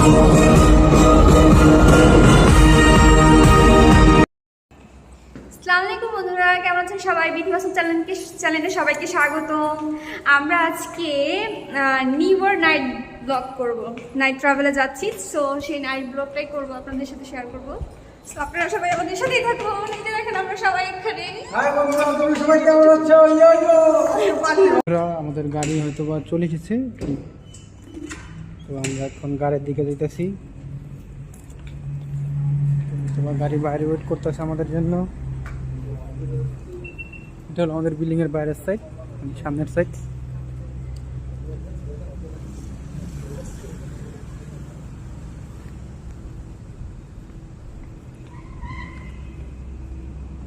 আসসালামু আলাইকুম বন্ধুরা, কেমন আছেন সবাই? বিধিবাসন চ্যানেলে সবাইকে স্বাগতম। আমরা আজকে নিউ ইয়ার নাইট ব্লগ করব, নাইট ট্রাভেলে যাচ্ছি। সো সেই নাইট ব্লগটাই করব, আপনাদের সাথে শেয়ার করব। তো আপনারা সবাই আমাদের সাথেই থাকুন। এই যে দেখেন আমরা সবাই এখানে। আমাদের গাড়ি হয়তো বা চলে এসেছে, তো আমরা এখন গাড়ির দিকে যেতেছি। তোমার গাড়ি বাইরে ওয়েট করতেছে আমাদের জন্য। এটা হলো আমাদের বিল্ডিং এর বাইরের সাইড, সামনের সাইড।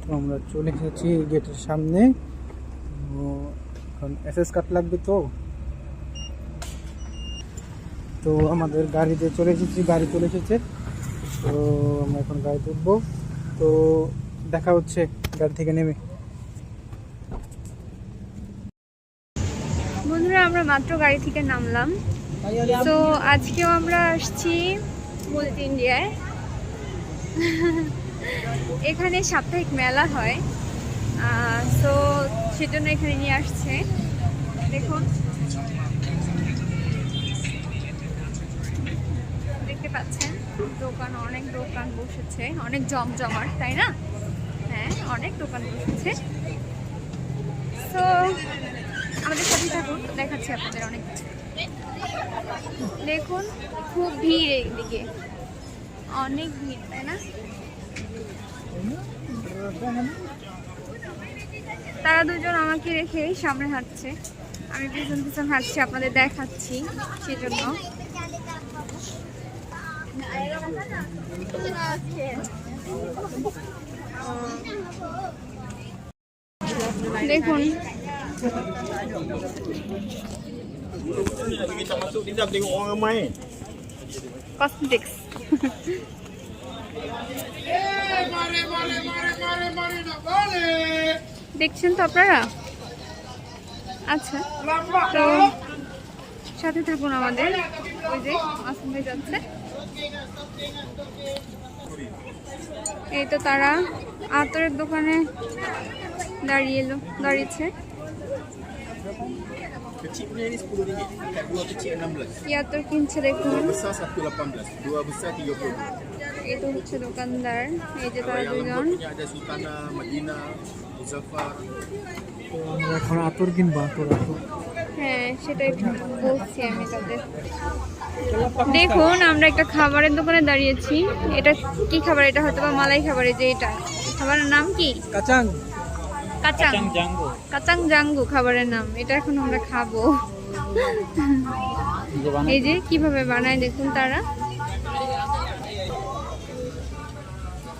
তো আমরা চলে এসেছি গেটের সামনে। এখন এসএস কার্ড লাগবে, তো আমাদের গাড়িতে চলে এসেছি, গাড়ি চলে এসেছে। তো আমরা এখন গাড়িতে উঠবো, তো দেখা হচ্ছে গাড়ি থেকে নেমে। বন্ধুরা, আমরা মাত্র গাড়ি থেকে নামলাম। তো আজকেও আমরা আসছি বুলেট ইন্ডিয়ায়। এখানে সাপ্তাহিক মেলা হয়, তো সেজন্য এখানে নিয়ে আসছে। দেখুন, দেখতে পাচ্ছেন দোকান, অনেক দোকান বসেছে, অনেক জমজমাট, তাই না? হ্যাঁ, অনেক দোকান বসেছে। তো আমাদের সাথে থাকুন, দেখাচ্ছি আপনাদের অনেক কিছু। দেখুন, খুব ভিড়, এইদিকে অনেক ভিড়, তাই না? তারা দুজন আমাকে রেখে সামনে হাঁটছে, আমি পিছন পিছন হাঁটছি, আপনাদের দেখাচ্ছি সেজন্য। দেখুন, কসমেটিক্স। দেখছেন তো আপনারা? আচ্ছা, তো সাথে থাকুন আমাদের। ওই যে আসন হয়ে যাচ্ছে, এই তো তারা আতরের দোকানে দাঁড়িয়েছে। Kecilnya ini RM10, kat dua kecil RM16. ইয়াতর কিনছে, দেখুন। Dua besar satu RM18, dua besar RM30. এই তো হচ্ছে দোকানদার, এই যে Kalau তারা yang দুজন। lembut punya ada Sultana, Madinah, Muzaffar. তো আমরা এখন আতর কিনবো, আতর। হ্যাঁ, সেটাই বলছি আমি তাদের। দেখুন, আমরা একটা খাবারের দোকানে দাঁড়িয়েছি। এটা কি খাবার? এটা হয়তো বা মালাই খাবার। এই যে এটা খাবারের নাম কি? কাচাং কাচাং জাঙ্গু খাবারের নাম। এটা এখন আমরা খাবো। এই যে কিভাবে বানায় দেখুন তারা।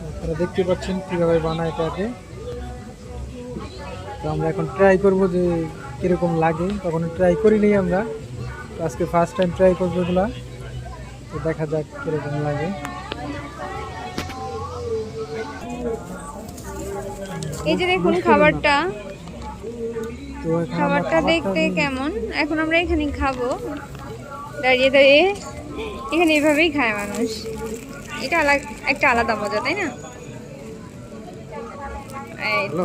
আপনারা দেখতে পাচ্ছেন কিভাবে বানায় এটাকে। তো আমরা এখন ট্রাই করবো যে কিরকম লাগে, কখনো ট্রাই করিনি আমরা, তো আজকে ফার্স্ট টাইম ট্রাই করবো এগুলা। তো দেখা যাক কিরকম লাগে। এই যে দেখুন খাবারটা, তো এখন খাবারটা দেখতে কেমন। এখন আমরা এখানে খাবো, দাঁড়িয়ে দাঁড়িয়ে। এখানে এভাবেই খায় মানুষ। এটা একটা আলাদা মজা, তাই না? এই তো,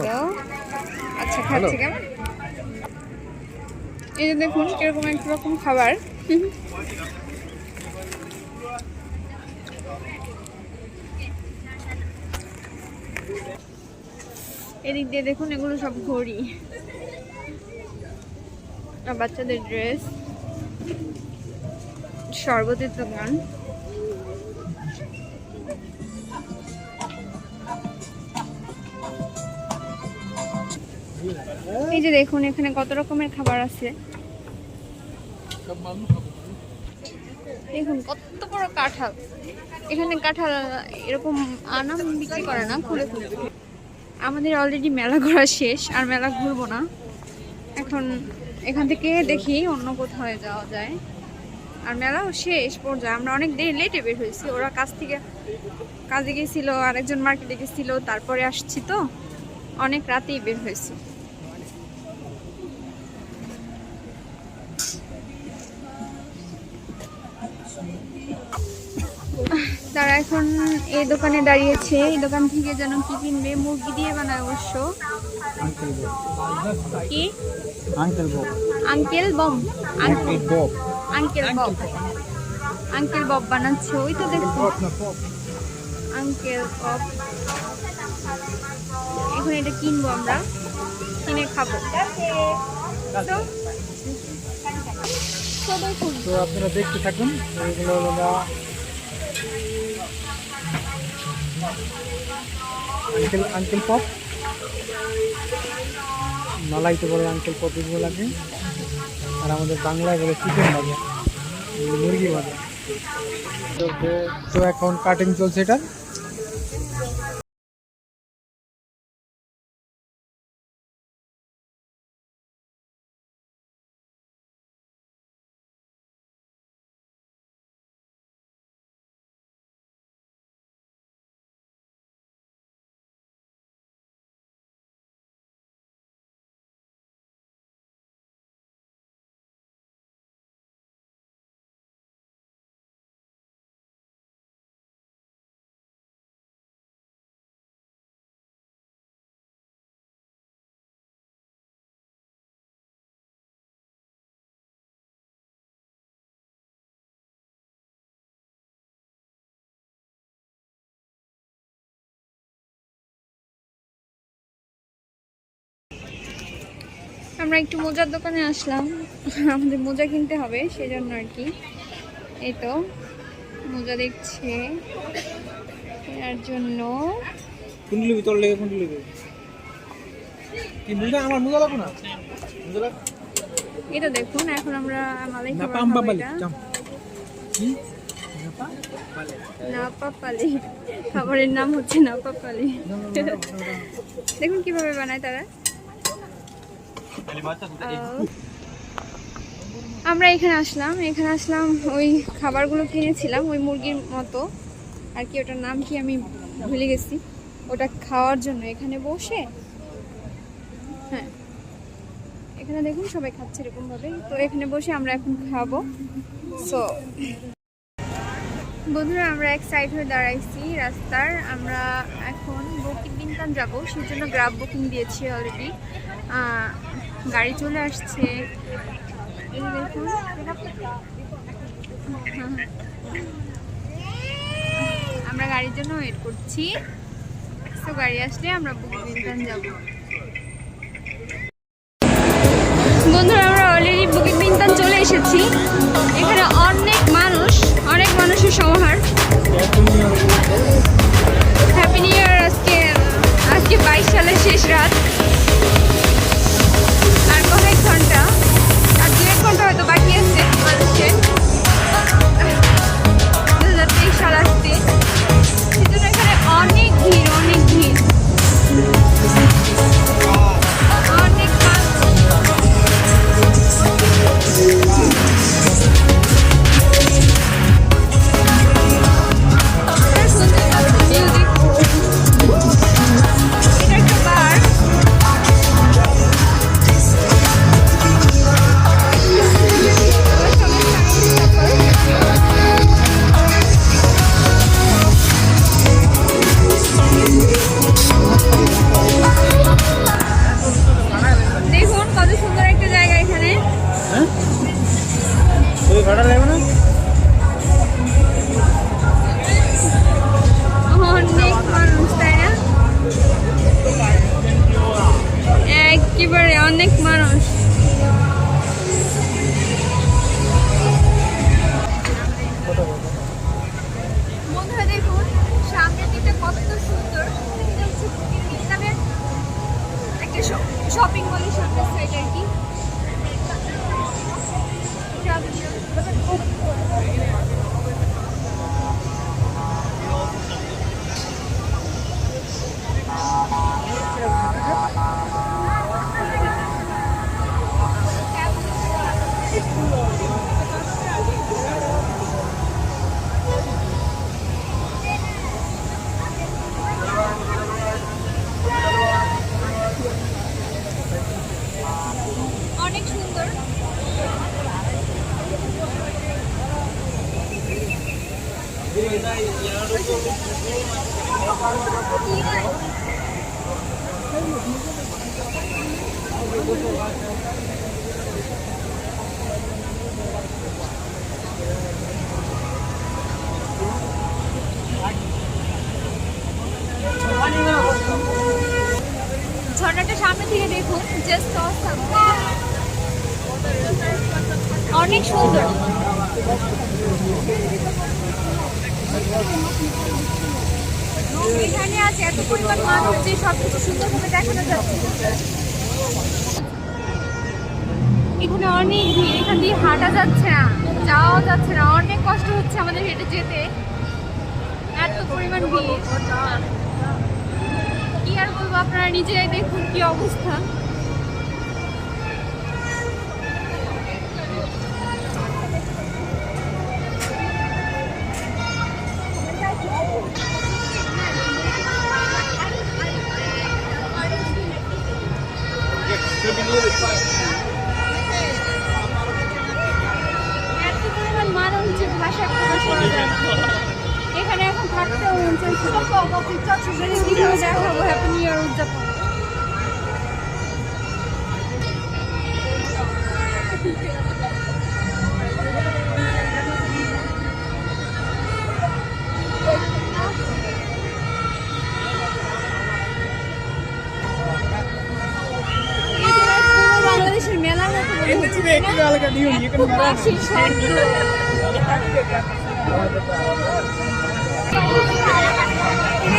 আচ্ছা, খাচ্ছি কেমন। এই যে দেখুন কিরকম একরকম খাবার। এদিক দিয়ে দেখুন, এগুলো সব ঘড়ি, বাচ্চাদের ড্রেস, শরবতের দোকান। এই যে দেখুন, এখানে কত রকমের খাবার আছে। দেখুন কত বড় কাঁঠাল। এখানে কাঁঠাল এরকম আনাম বিক্রি করে না, খুলে খুলে। আমাদের অলরেডি মেলা ঘোরা শেষ, আর মেলা ঘুরবো না। এখন এখান থেকে দেখি অন্য কোথাও যাওয়া যায়। আর মেলাও শেষ পর্যায়ে, আমরা অনেক দেরি লেটে বের হয়েছি। ওরা কাজে গেছিল, আরেকজন মার্কেটে গেছিল, তারপরে আসছি, তো অনেক রাতেই বের হয়েছি। তারা এখন এই দোকানে দাঁড়িয়েছে। এই দোকান থেকে যেন কি কিনবে, মুরগি দিয়ে বানায় অবশ্য। আঙ্কেল বব, কি আঙ্কেল বব, আঙ্কেল বম, uncle Bob, uncle Bob, uncle Bob বানাচ্ছে। ওই তো দেখো পপ না পপ। Uncle Bob. এখন এটা কিনবো, আমরা কিনে খাবো। তো দেখুন তো আপনারা দেখতে থাকুন। এগুলো হলো আঙ্কেল আঙ্কেল পপ, মালাইতে বলে আঙ্কেল পপ, এগুলো লাগে। আর আমাদের বাংলায় বলে চিকেন ভাজা, মুরগি ভাজা। তো এখন কাটিং চলছে এটা। আমরা একটু মোজার দোকানে আসলাম, আমাদের মোজা কিনতে হবে সেজন্য আর কি। এই তো মোজা দেখছে এর জন্য। কুন্ডলি ভিতর লেগে কুন্ডলি কি মুজা আমার মুজা লাগো না মুজা লাগ। এটা দেখুন, এখন আমরা মালাই না খাবার পাম্বা খাবো বালি এটা। জাম কি নাপা বালি নাপাপালি, খাবারের নাম হচ্ছে নাপাপালি। দেখুন কিভাবে বানায় তারা। আমরা এখানে আসলাম ওই খাবারগুলো কিনেছিলাম, ওই মুরগির মতো আর কি, ওটার নাম কি আমি ভুলে গেছি। ওটা খাওয়ার জন্য এখানে বসে, হ্যাঁ এখানে দেখুন সবাই খাচ্ছে এরকম ভাবে। তো এখানে বসে আমরা এখন খাবো। সো বন্ধুরা, আমরা এক সাইড হয়ে দাঁড়াইছি রাস্তার। আমরা এখন বুকিং বিনতান যাবো, সেই জন্য গ্রাব বুকিং দিয়েছি অলরেডি। গাড়ি চলে আসছে, এই দেখুন। আমরা গাড়ির জন্য ওয়েট করছি। তো গাড়ি আসলে আমরা বুকিং বিনতান যাবো। বন্ধুরা, আমরা অলরেডি বুকিং বিনতান চলে এসেছি। এখানে অনেক মানুষের সমাহার। Happy new year. আজকে 22 সালের শেষ রাত। আর কয়েক ঘন্টা, আর 2-1 ঘন্টা হয়তো বাকি আছে মানুষের 2023 সাল আসতে। সেজন্য এখানে অনেক ভিড়, অনেক ভিড়, অনেক মিউজিক। এটা একটা বার। ঝর্ণাটা সামনে থেকে দেখুন, জাস্ট অনেক সুন্দর। এখানে আছে এত পরিমাণ মানুষ যে সবকিছু সুন্দরভাবে দেখানো যাচ্ছে। এখানে অনেক ভিড়, এখান দিয়ে হাঁটা যাচ্ছে না, যাওয়া যাচ্ছে না, অনেক কষ্ট হচ্ছে আমাদের হেঁটে যেতে, এত পরিমাণ ভিড়। কি আর বলবো, আপনারা নিজেরাই দেখুন কি অবস্থা। এত পরিমাণ মানুষ যে ভাষা প্রকাশ করা যায় না। এখানে এখন থাকতেও মন চাইছে। কিভাবে দেখাবো হ্যাপি নিউ ইয়ার উদযাপন। বাংলাদেশের মেলার মতো মনে হচ্ছে, বাঁশির শব্দ।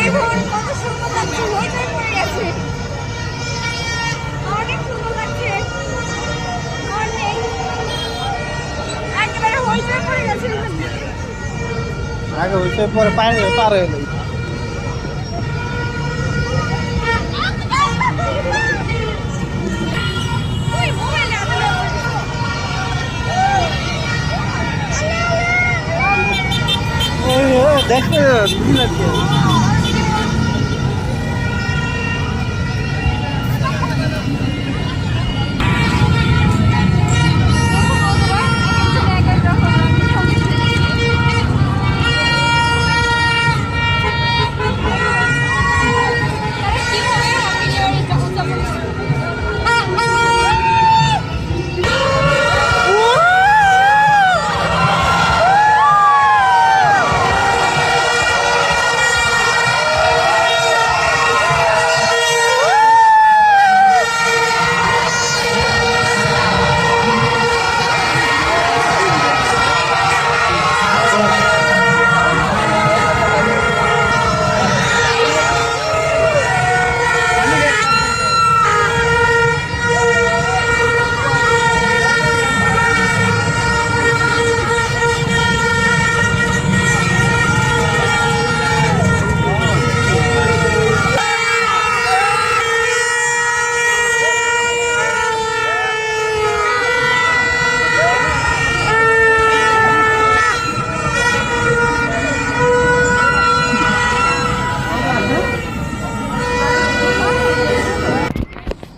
দেখুন কত সুন্দর লাগছে, হইচই পড়ে গেছে, অনেক সুন্দর লাগছে, অনেক একেবারে হইচই পড়ে গেছে। আগে হইতে পরে পার হয়ে গেল। দেখতে বুঝি লাগছে।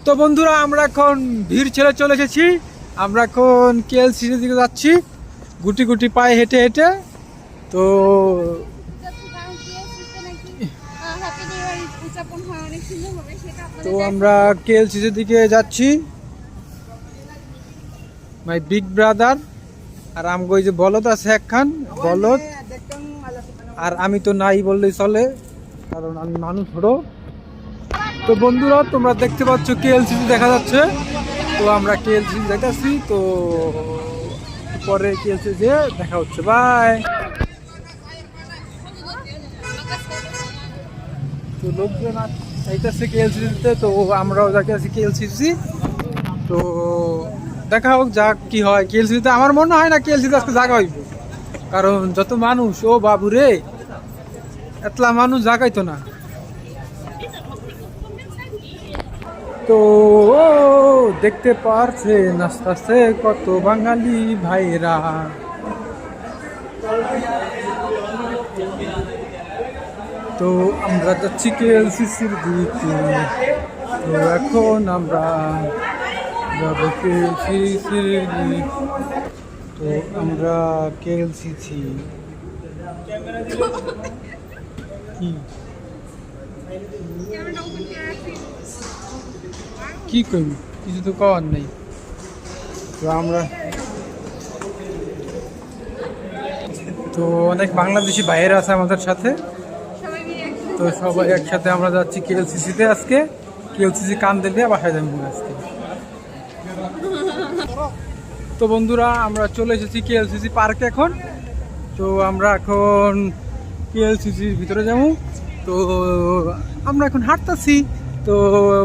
তো বন্ধুরা, আমরা এখন ভিড় ছেড়ে চলে এসেছি। আমরা এখন কেএলসির দিকে যাচ্ছি গুটি গুটি পায়ে হেঁটে হেঁটে। তো আমরা কেএলসির দিকে যাচ্ছি। মাই বিগ ব্রাদার আর আমগো যে বলদ আছে একখান বলদ, আর আমি তো নাই বললেই চলে, কারণ আমি মানুষ হড়ো। তো বন্ধুরা, তোমরা দেখতে পাচ্ছ কেএলসিসি দেখা যাচ্ছে। তো আমরা কেএলসিসি দেখাচ্ছি, তো পরে কেএলসিসি দেখা হচ্ছে। বাই। তো লোকজন চাইতেছে কেএলসিসিতে, তো আমরাও যাকে আছি কেএলসিসি। তো দেখা হোক, যাক কি হয় কেএলসিসিতে। আমার মনে হয় না কেএলসিসি আজকে জায়গা হইব, কারণ যত মানুষ, ও বাবু রে, এতলা মানুষ জাগাইতো না। তো দেখতে পারছে নাচতেছে কত বাঙালি ভাইরা। তো আমরা যাচ্ছি কেএলসিসির দিকে। তো এখন আমরা যাবো কেএলসিসির দিকে। তো আমরা কেএলসিসি কি কি করবি, কিছু তো করার নেই। তো আমরা তো অনেক বাংলাদেশি বাইরে আছে আমাদের সাথে, তো সবাই একসাথে আমরা যাচ্ছি কেএলসিসিতে আজকে। কেএলসিসি কান্দে দিয়ে বাসায় যাবো আজকে। তো বন্ধুরা আমরা চলে এসেছি কেএলসিসি পার্কে এখন। তো আমরা এখন কেএলসিসির ভিতরে যাবো। তো আমরা এখন হাঁটতেছি। তো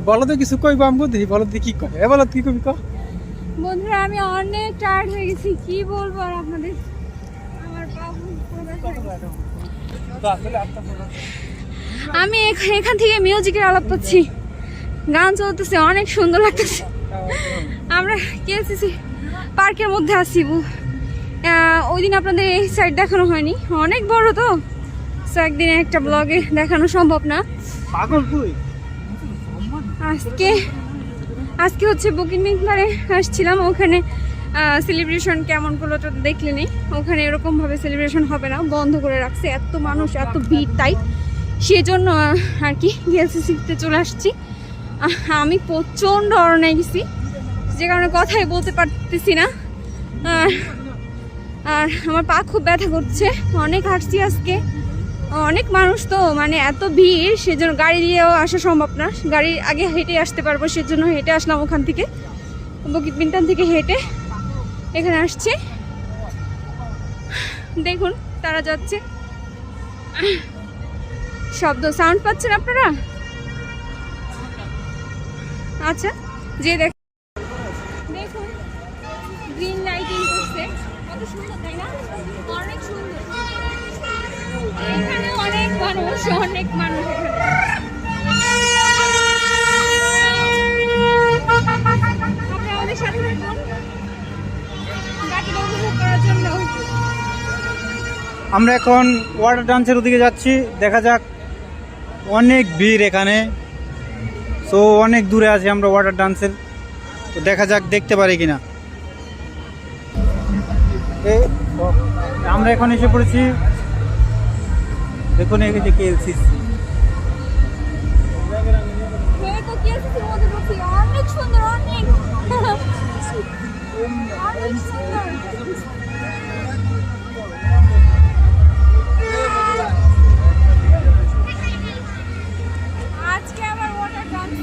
বলো তো কিছু কইবো আমগো, দেখি বলো দেখি কি কয়। বলো কি কবি ক। বন্ধুরা আমি অনেক টায়ার্ড হয়ে গেছি, কি বলবো আর আপনাদের। আমার পা পুরো ব্যথা হয়ে গেছে। আমি এখান থেকে মিউজিকের আলাপ পাচ্ছি, গান চলতেছে, অনেক সুন্দর লাগতেছে। আমরা কেএলসিসি পার্কের মধ্যে আছি। ওই দিন আপনাদের এই সাইড দেখানো হয়নি, অনেক বড় তো, তো একদিনে একটা ব্লগে দেখানো সম্ভব না। আজকে হচ্ছে বুকিং মিটমারে আসছিলাম, ওখানে সেলিব্রেশন কেমন করলো তো দেখলেনি। ওখানে এরকমভাবে সেলিব্রেশন হবে না, বন্ধ করে রাখছে, এত মানুষ এত ভিড়, তাই সেজন্য আর কি কেএলসিসিতে চলে আসছি। আমি প্রচণ্ড অরণ্যায় গেছি, যে কারণে কথাই বলতে পারতেছি না। আর আমার পা খুব ব্যথা করছে, অনেক হাঁটছি আজকে, অনেক মানুষ তো, মানে এত ভিড়, সেজন্য গাড়ি দিয়েও আসা সম্ভব না। গাড়ি আগে হেঁটে আসতে পারবো, সেজন্য হেঁটে আসলাম ওখান থেকে, বুকিং মিটন থেকে হেঁটে এখানে আসছি। দেখুন তারা যাচ্ছে, শব্দ সাউন্ড পাচ্ছেন আপনারা? আচ্ছা যে দেখুন গ্রিন লাইটিং করছে, কত সুন্দর তাই না? অনেক সুন্দর। এখানে অনেক মানুষ এখানে। আপনারা আমাদের সাথে থাকুন বাকিটা উপভোগ করার জন্য। আমরা এখন ওয়াটার ডান্সের ওদিকে যাচ্ছি, দেখা যাক। অনেক ভিড় এখানে, সো অনেক দূরে আছি আমরা ওয়াটার ডান্সের, তো দেখা যাক দেখতে পারি কিনা। আমরা এখন এসে পড়েছি, দেখুন এই যে কেএলসিসি। অনেক সুন্দর, অনেক সুন্দর। আজকে আমার ওয়াটার ডান্স।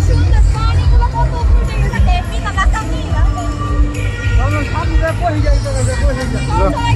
সুন্দর পানিগুলো কত উপরে থাকে, পিতা কাকা মিলা সবাই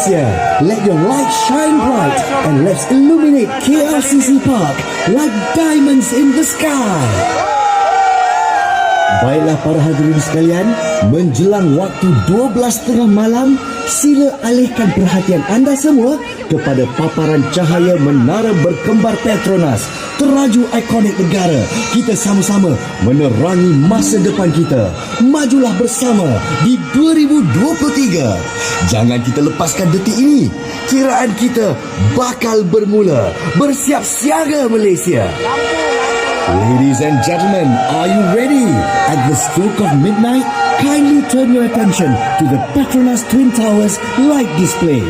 Malaysia, let your light shine bright and let's illuminate KLCC Park like diamonds in the sky. Baiklah para hadirin sekalian, menjelang waktu 12:30 malam, sila alihkan perhatian anda semua kepada paparan cahaya menara berkembar Petronas, teraju ikonik negara. Kita sama-sama menerangi masa depan kita. Majulah bersama di 2023. Jangan kita lepaskan detik ini. Kiraan kita bakal bermula. Bersiap siaga Malaysia. Ladies and gentlemen, are you ready? At the stroke of midnight, kindly turn your attention to the Petronas Twin Towers light display.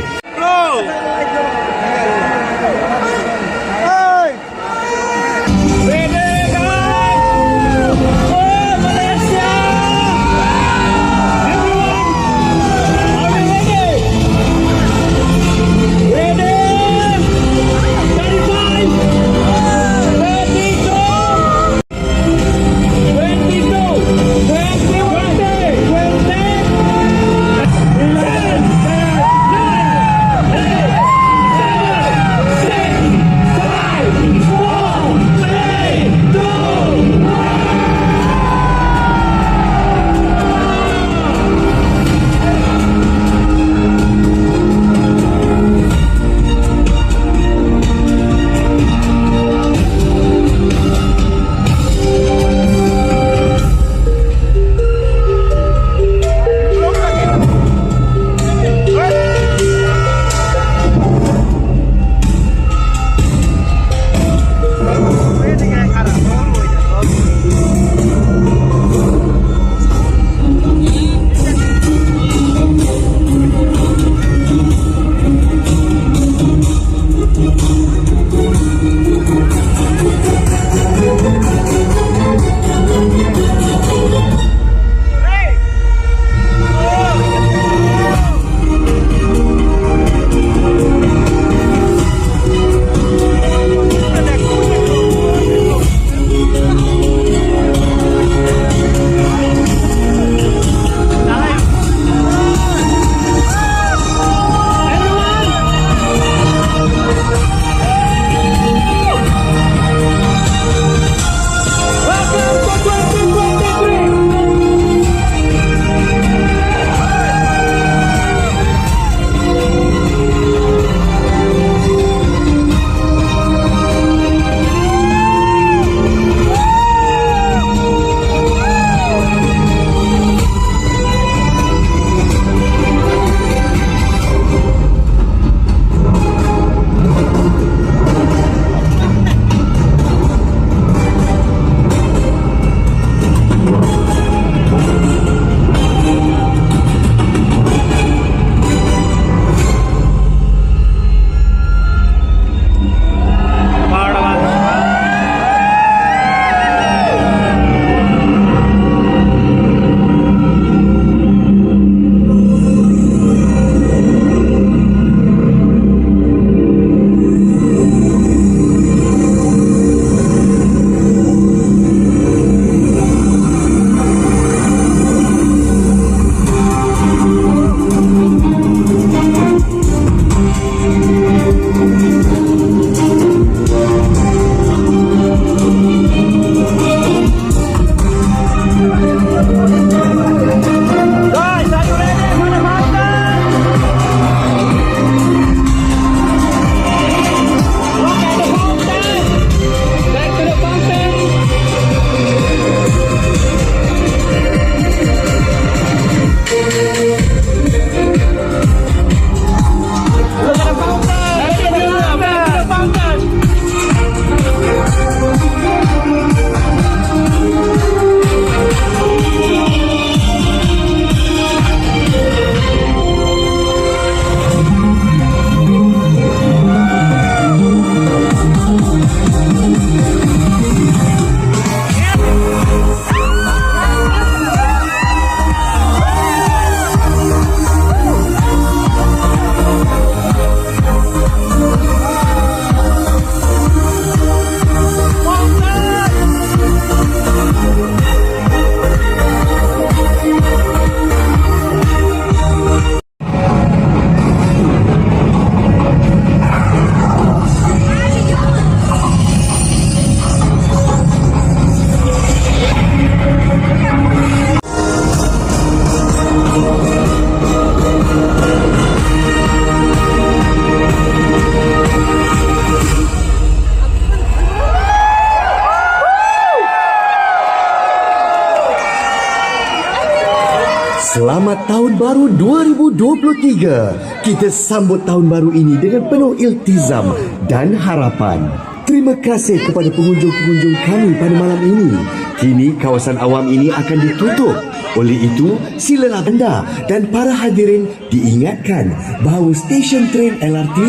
Selamat Tahun Baru 2023. Kita sambut tahun baru ini dengan penuh iltizam dan harapan. Terima kasih kepada pengunjung-pengunjung kami pada malam ini. Kini kawasan awam ini akan ditutup. Oleh itu, silalah anda dan para hadirin diingatkan bahawa stesen tren LRT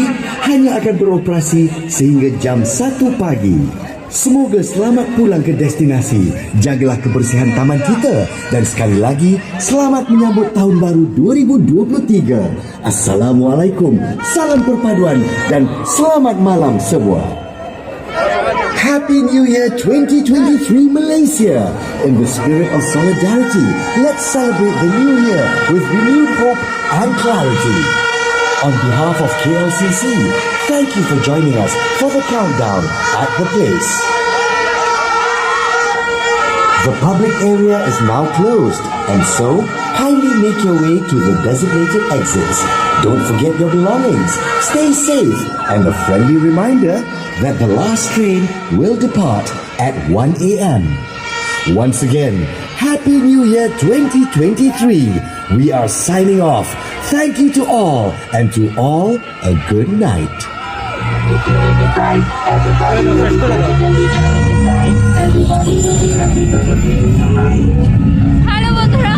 hanya akan beroperasi sehingga jam 1 pagi. Semoga selamat pulang ke destinasi. Jagalah kebersihan taman kita. Dan sekali lagi, selamat menyambut Tahun Baru 2023. Assalamualaikum, salam perpaduan dan selamat malam semua. Happy New Year 2023 Malaysia. In the spirit of solidarity, let's celebrate the new year with renewed hope and clarity. On behalf of KLCC, thank you for joining us for the countdown at the place. The public area is now closed, and so kindly make your way to the designated exits. Don't forget your belongings, stay safe, and a friendly reminder that the last train will depart at 1 a.m. Once again, Happy New Year 2023. We are signing off. Thank you to all, and to all, a good night. Hello বন্ধুরা,